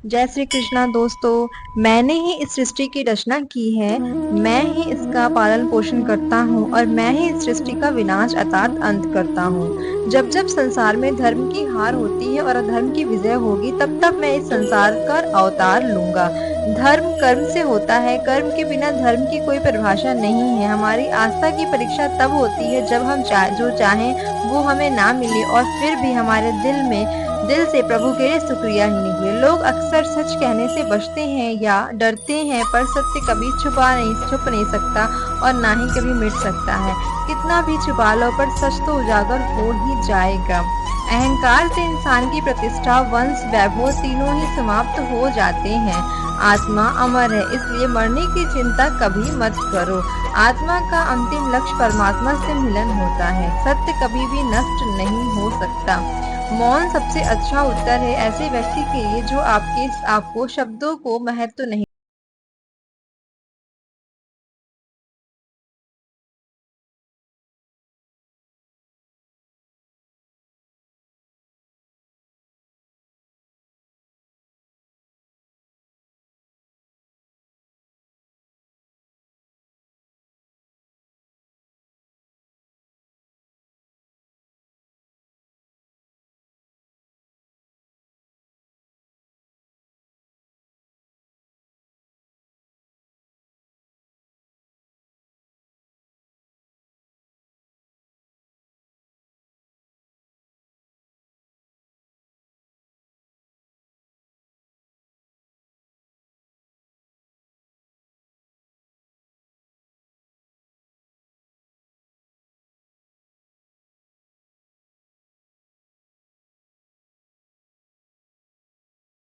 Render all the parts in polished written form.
जय श्री कृष्णा दोस्तों। मैंने ही इस सृष्टि की रचना की है, मैं ही इसका पालन पोषण करता हूँ और मैं ही इस सृष्टि का विनाश अर्थात अंत करता हूँ। जब जब संसार में धर्म की हार होती है और अधर्म की विजय होगी, तब तब मैं इस संसार का अवतार लूंगा। धर्म कर्म से होता है, कर्म के बिना धर्म की कोई परिभाषा नहीं है। हमारी आस्था की परीक्षा तब होती है जब हम जो चाहें वो हमें ना मिले और फिर भी हमारे दिल से प्रभु के लिए शुक्रिया ही निकले। लोग अक्सर सच कहने से बचते हैं या डरते हैं, पर सत्य कभी छुप नहीं सकता और ना ही कभी मिट सकता है। कितना भी छुपा लो, पर सच तो उजागर हो ही जाएगा। अहंकार से इंसान की प्रतिष्ठा, वंश, वैभव तीनों ही समाप्त हो जाते हैं। आत्मा अमर है, इसलिए मरने की चिंता कभी मत करो। आत्मा का अंतिम लक्ष्य परमात्मा से मिलन होता है। सत्य कभी भी नष्ट नहीं हो सकता। मौन सबसे अच्छा उत्तर है ऐसे व्यक्ति के लिए जो आपको शब्दों को महत्व नहीं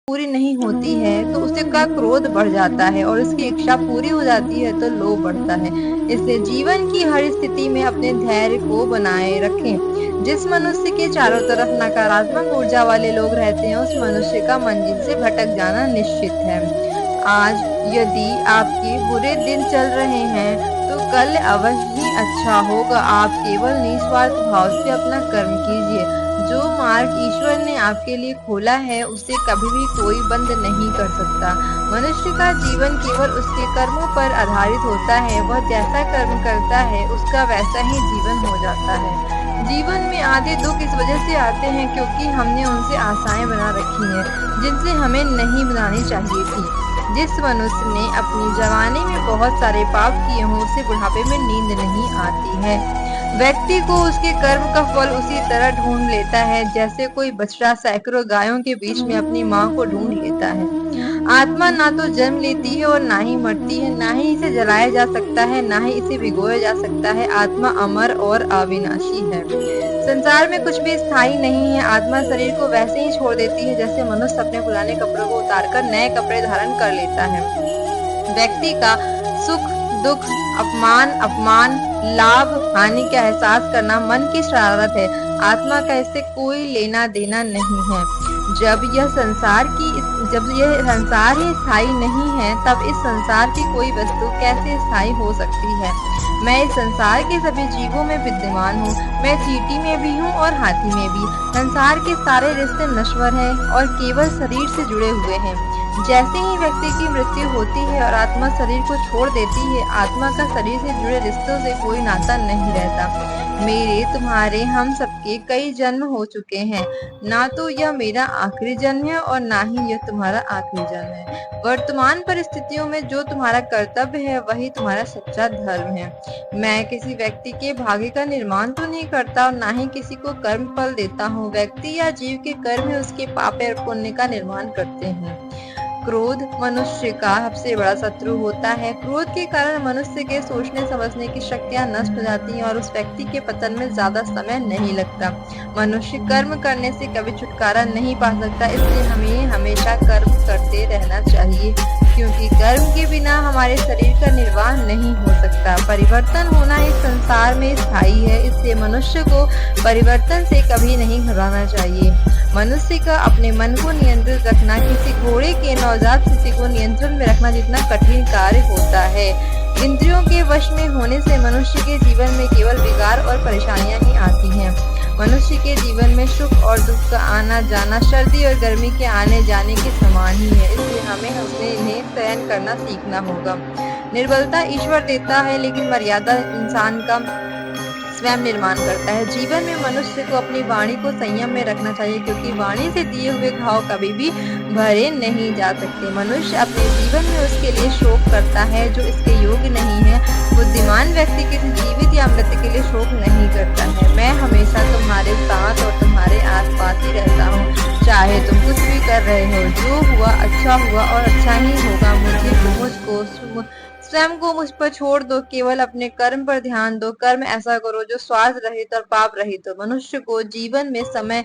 पूरी नहीं होती है तो उसे का क्रोध बढ़ जाता है और उसकी इच्छा पूरी हो जाती है तो लोभ बढ़ता है। इसलिए जीवन की हर स्थिति में अपने धैर्य को बनाए रखें। जिस मनुष्य के चारों तरफ नकारात्मक ऊर्जा वाले लोग रहते हैं, उस मनुष्य का मंजिल से भटक जाना निश्चित है। आज यदि आपके बुरे दिन चल रहे हैं तो कल अवश्य ही अच्छा होगा। आप केवल निस्वार्थ भाव से अपना कर्म कीजिए। जो मार्ग ईश्वर ने आपके लिए खोला है उसे कभी भी कोई बंद नहीं कर सकता। मनुष्य का जीवन केवल उसके कर्मों पर आधारित होता है। वह जैसा कर्म करता है उसका वैसा ही जीवन हो जाता है। जीवन में आधे दुख इस वजह से आते हैं क्योंकि हमने उनसे आशाएं बना रखी हैं जिनसे हमें नहीं बनानी चाहिए थी। जिस मनुष्य ने अपनी जवानी में बहुत सारे पाप किए हों उसे बुढ़ापे में नींद नहीं आती है। व्यक्ति को उसके कर्म का फल उसी तरह ढूंढ लेता है जैसे कोई बछड़ा सैकड़ों गायों के बीच में अपनी माँ को ढूंढ लेता है। आत्मा ना तो जन्म लेती है और ना ही मरती है, ना ही इसे जलाया जा सकता है, ना ही इसे भिगोया जा सकता है। आत्मा अमर और अविनाशी है। संसार में कुछ भी स्थायी नहीं है। आत्मा शरीर को वैसे ही छोड़ देती है जैसे मनुष्य अपने पुराने कपड़ों को उतारकर नए कपड़े धारण कर लेता है। व्यक्ति का सुख दुख, अपमान अपमान, लाभ हानि का एहसास करना मन की शरारत है। आत्मा का इससे कोई लेना देना नहीं है। जब यह संसार ही स्थायी नहीं है, तब इस संसार की कोई वस्तु कैसे स्थायी हो सकती है। मैं इस संसार के सभी जीवों में विद्यमान हूँ। मैं चींटी में भी हूँ और हाथी में भी। संसार के सारे रिश्ते नश्वर हैं और केवल शरीर से जुड़े हुए हैं। जैसे ही व्यक्ति की मृत्यु होती है और आत्मा शरीर को छोड़ देती है, आत्मा का शरीर से जुड़े रिश्तों से कोई नाता नहीं रहता। मेरे तुम्हारे हम सबके कई जन्म हो चुके हैं। ना तो यह मेरा आखिरी जन्म है और ना ही यह तुम्हारा आखिरी जन्म है। वर्तमान परिस्थितियों में जो तुम्हारा कर्तव्य है वही तुम्हारा सच्चा धर्म है। मैं किसी व्यक्ति के भाग्य का निर्माण तो नहीं करता और ना ही किसी को कर्म फल देता हूँ। व्यक्ति या जीव के कर्म ही उसके पाप और पुण्य का निर्माण करते हैं। क्रोध मनुष्य का सबसे बड़ा शत्रु होता है। क्रोध के कारण मनुष्य के सोचने समझने की शक्तियां नष्ट हो जाती हैं और उस व्यक्ति के पतन में ज्यादा समय नहीं लगता। मनुष्य कर्म करने से कभी छुटकारा नहीं पा सकता, इसलिए हमें हमेशा कर्म करते रहना चाहिए, क्योंकि कर्म के बिना हमारे शरीर का निर्वाह नहीं हो सकता। परिवर्तन होना इस संसार में स्थायी है, इसलिए मनुष्य को परिवर्तन से कभी नहीं घबराना चाहिए। मनुष्य का अपने मन को नियंत्रित रखना किसी घोड़े के नवजात शिशु को नियंत्रण में रखना जितना कठिन कार्य होता है। इंद्रियों के वश में होने से मनुष्य के जीवन में केवल विकार और परेशानियां ही आती हैं। मनुष्य के जीवन में सुख और दुख का आना जाना सर्दी और गर्मी के आने जाने के समान ही है, इसलिए हमें इन्हें सहन करना सीखना होगा। निर्बलता ईश्वर देता है, लेकिन मर्यादा इंसान का स्वयं निर्माण करता है। जीवन में मनुष्य को अपनी वाणी को संयम में रखना चाहिए, क्योंकि वाणी से दिए हुए घाव कभी भी भरे नहीं जा सकते। मनुष्य अपने जीवन में उसके लिए शोक करता है जो इसके योग्य नहीं है। बुद्धिमान व्यक्ति किसी जीवित या मृत के लिए शोक नहीं करता है। मैं हमेशा तुम्हारे साथ और तुम्हारे आसपास ही रहता हूँ, चाहे तुम कुछ भी कर रहे हो। जो हुआ अच्छा हुआ और अच्छा ही होगा। स्वयं को मुझ पर छोड़ दो, केवल अपने कर्म पर ध्यान दो। कर्म ऐसा करो जो स्वार्थ रहित और पाप रहित हो। मनुष्य को जीवन में समय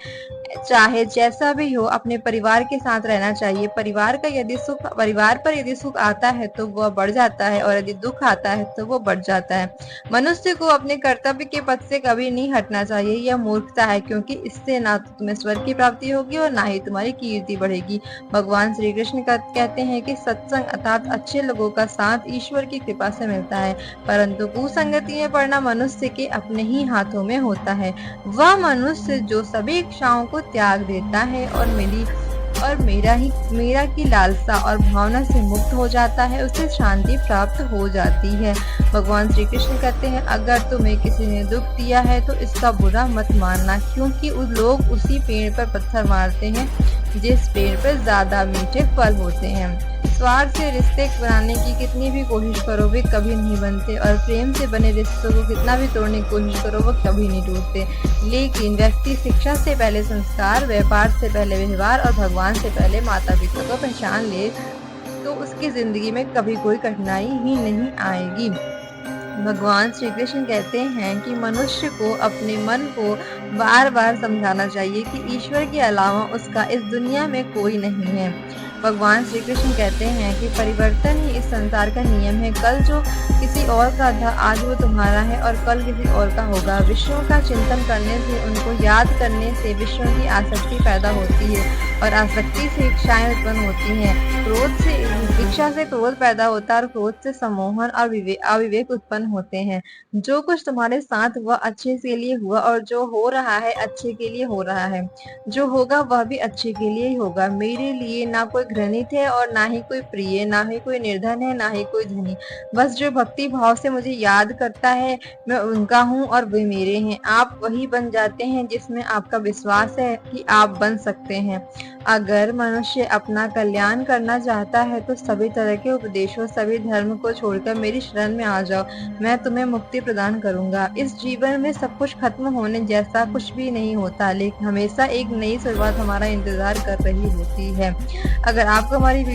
चाहे जैसा भी हो अपने परिवार के साथ रहना चाहिए। परिवार पर यदि सुख आता है तो वह बढ़ जाता है, और यदि दुख आता है तो वह बढ़ जाता है। मनुष्य को अपने कर्तव्य के पथ से कभी नहीं हटना चाहिए। यह मूर्खता है, क्योंकि इससे ना तो तुम्हें स्वर्ग की प्राप्ति होगी और ना ही तुम्हारी कीर्ति बढ़ेगी। भगवान श्री कृष्ण कहते हैं कि सत्संग अर्थात अच्छे लोगों का साथ ईश्वर की कृपा से मिलता है, परंतु कुसंगति में पड़ना मनुष्य के अपने ही हाथों में होता है। वह मनुष्य जो सभी इच्छाओं को त्याग देता है और मेरा की लालसा और भावना से मुक्त हो जाता है, उसे शांति प्राप्त हो जाती है। भगवान श्री कृष्ण कहते हैं, अगर तुम्हें किसी ने दुख दिया है तो इसका बुरा मत मानना, क्योंकि लोग उसी पेड़ पर पत्थर मारते हैं जिस पेड़ पर ज्यादा मीठे फल होते हैं। स्वार्थ से रिश्ते बनाने की कितनी भी कोशिश करो वे कभी नहीं बनते, और प्रेम से बने रिश्तों को कितना भी तोड़ने की कोशिश करो वो कभी नहीं टूटते। लेकिन व्यक्ति शिक्षा से पहले संस्कार, व्यापार से पहले व्यवहार और भगवान से पहले माता पिता को पहचान ले तो उसकी जिंदगी में कभी कोई कठिनाई ही नहीं आएगी। भगवान श्री कृष्ण कहते हैं कि मनुष्य को अपने मन को बार बार समझाना चाहिए कि ईश्वर के अलावा उसका इस दुनिया में कोई नहीं है। भगवान श्री कृष्ण कहते हैं कि परिवर्तन ही इस संसार का नियम है। कल जो किसी और का था आज वो तुम्हारा है और कल किसी और का होगा। विषयों का चिंतन करने से, उनको याद करने से विषयों की आसक्ति पैदा होती है, और आसक्ति से इच्छाएं उत्पन्न होती हैं। क्रोध से इच्छा से क्रोध पैदा होता है, और क्रोध से सम्मोहन और अविवेक उत्पन्न होते हैं। जो कुछ तुम्हारे साथ हुआ अच्छे के लिए हुआ, और जो हो रहा है अच्छे के लिए हो रहा है। जो होगा वह भी अच्छे के लिए ही होगा। मेरे लिए ना कोई घृणित है और ना ही कोई प्रिय, ना ही कोई निर्धन है, ना ही कोई धनी। बस जो भक्ति भाव से मुझे याद करता है मैं उनका हूँ और वे मेरे हैं। आप वही बन जाते हैं जिसमें आपका विश्वास है कि आप बन सकते हैं। अगर मनुष्य अपना कल्याण करना चाहता है तो सभी तरह के उपदेशों, सभी धर्म को छोड़कर मेरी शरण में आ जाओ, मैं तुम्हें मुक्ति प्रदान करूंगा। इस जीवन में सब कुछ खत्म होने जैसा कुछ भी नहीं होता, लेकिन हमेशा एक नई शुरुआत हमारा इंतजार कर रही होती है। अगर आपको हमारी